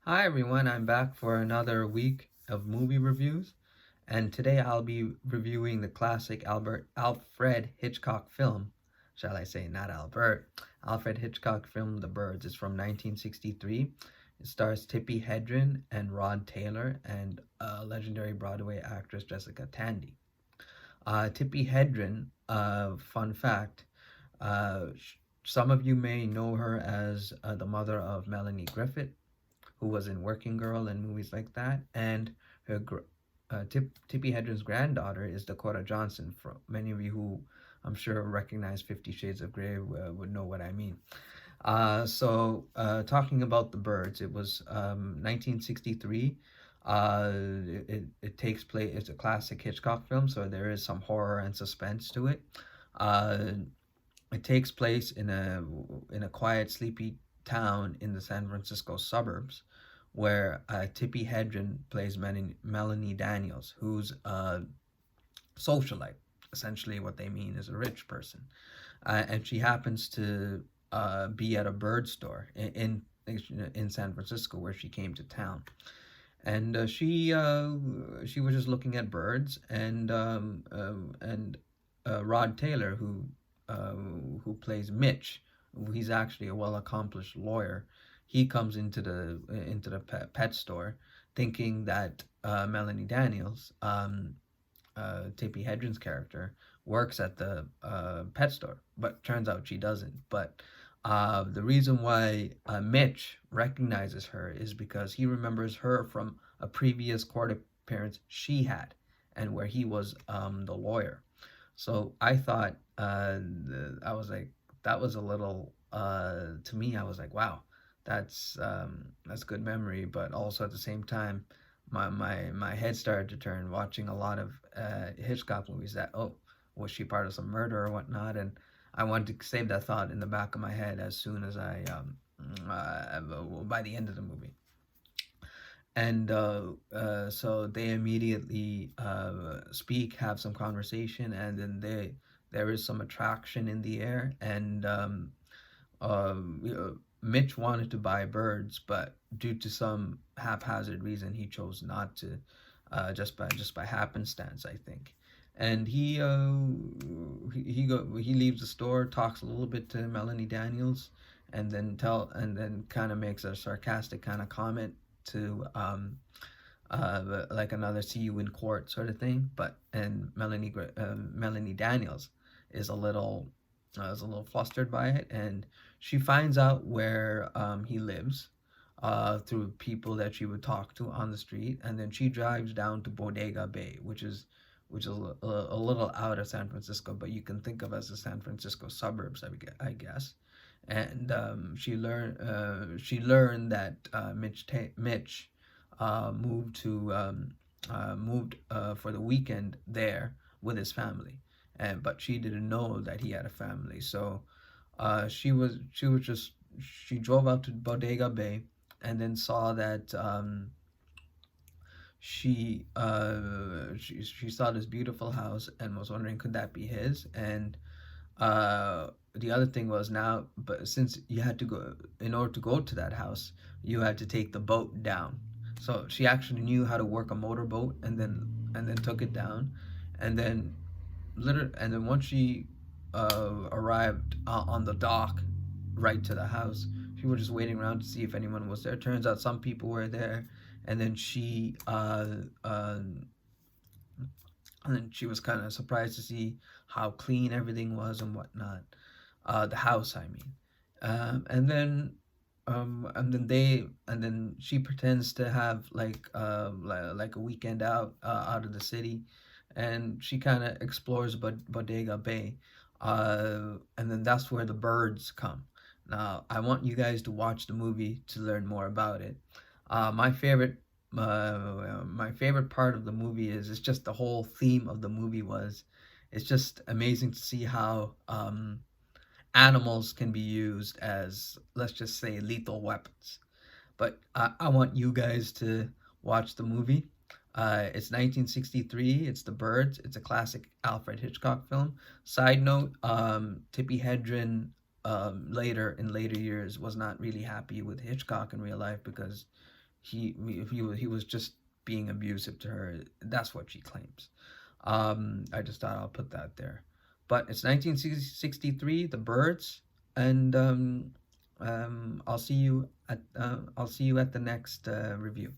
Hi everyone, I'm back for another week of movie reviews, and today I'll be reviewing the classic Alfred Hitchcock film, shall I say, not Albert. Alfred Hitchcock film The Birds is from 1963. It stars Tippi Hedren and Rod Taylor and legendary Broadway actress Jessica Tandy. Tippi Hedren, fun fact, some of you may know her as the mother of Melanie Griffith, who was in Working Girl and movies like that, and her Tippi Hedren's granddaughter is Dakota Johnson. For many of you who I'm sure recognize 50 Shades of Grey would know what I mean. Talking about The Birds, it was 1963. It takes place, it's a classic Hitchcock film, so there is some horror and suspense to it. Uh, it takes place in a quiet, sleepy town in the San Francisco suburbs, where Tippi Hedren plays Melanie Daniels, who's a socialite. Essentially, what they mean is a rich person, and she happens to be at a bird store in San Francisco, where she came to town, and she was just looking at birds, and Rod Taylor, who plays Mitch, he's actually a well accomplished lawyer. He comes into the pet store, thinking that Melanie Daniels, Tippi Hedren's character, works at the pet store, but turns out she doesn't. But the reason why Mitch recognizes her is because he remembers her from a previous court appearance she had, and where he was the lawyer. So I thought, I was like, that was a little, to me, I was like, wow, that's good memory. But also at the same time, my head started to turn watching a lot of Hitchcock movies. That, oh, was she part of some murder or whatnot? And I wanted to save that thought in the back of my head as soon as by the end of the movie. And so they immediately speak, have some conversation, and then there is some attraction in the air. And Mitch wanted to buy birds, but due to some haphazard reason, he chose not to, just by happenstance, I think. And he leaves the store, talks a little bit to Melanie Daniels, and then kind of makes a sarcastic kind of comment to like another "see you in court" sort of thing. But and Melanie Daniels is a little flustered by it, and she finds out where he lives through people that she would talk to on the street, and then she drives down to Bodega Bay, which is a little out of San Francisco, but you can think of as the San Francisco suburbs, I guess. And she learned that Mitch moved for the weekend there with his family, and but she didn't know that he had a family. So she drove out to Bodega Bay, and then saw that she saw this beautiful house and was wondering, could that be his? And the other thing was, now, but since you had to go, in order to go to that house, you had to take the boat down. So she actually knew how to work a motorboat, and then took it down, and then and then once she arrived on the dock, right to the house, she was just waiting around to see if anyone was there. Turns out some people were there, and then she was kind of surprised to see how clean everything was and whatnot. The house, I mean. And then she pretends to have like a weekend out of the city, and she kind of explores Bodega Bay, and then that's where the birds come. Now I want you guys to watch the movie to learn more about it. My favorite part of the movie is, it's just the whole theme of the movie was, it's just amazing to see how animals can be used as, let's just say, lethal weapons. But I want you guys to watch the movie. It's 1963. It's The Birds. It's a classic Alfred Hitchcock film. Side note: Tippi Hedren, in later years, was not really happy with Hitchcock in real life, because he was just being abusive to her. That's what she claims. I just thought I'll put that there. But it's 1963, The Birds, and I'll see you at the next review.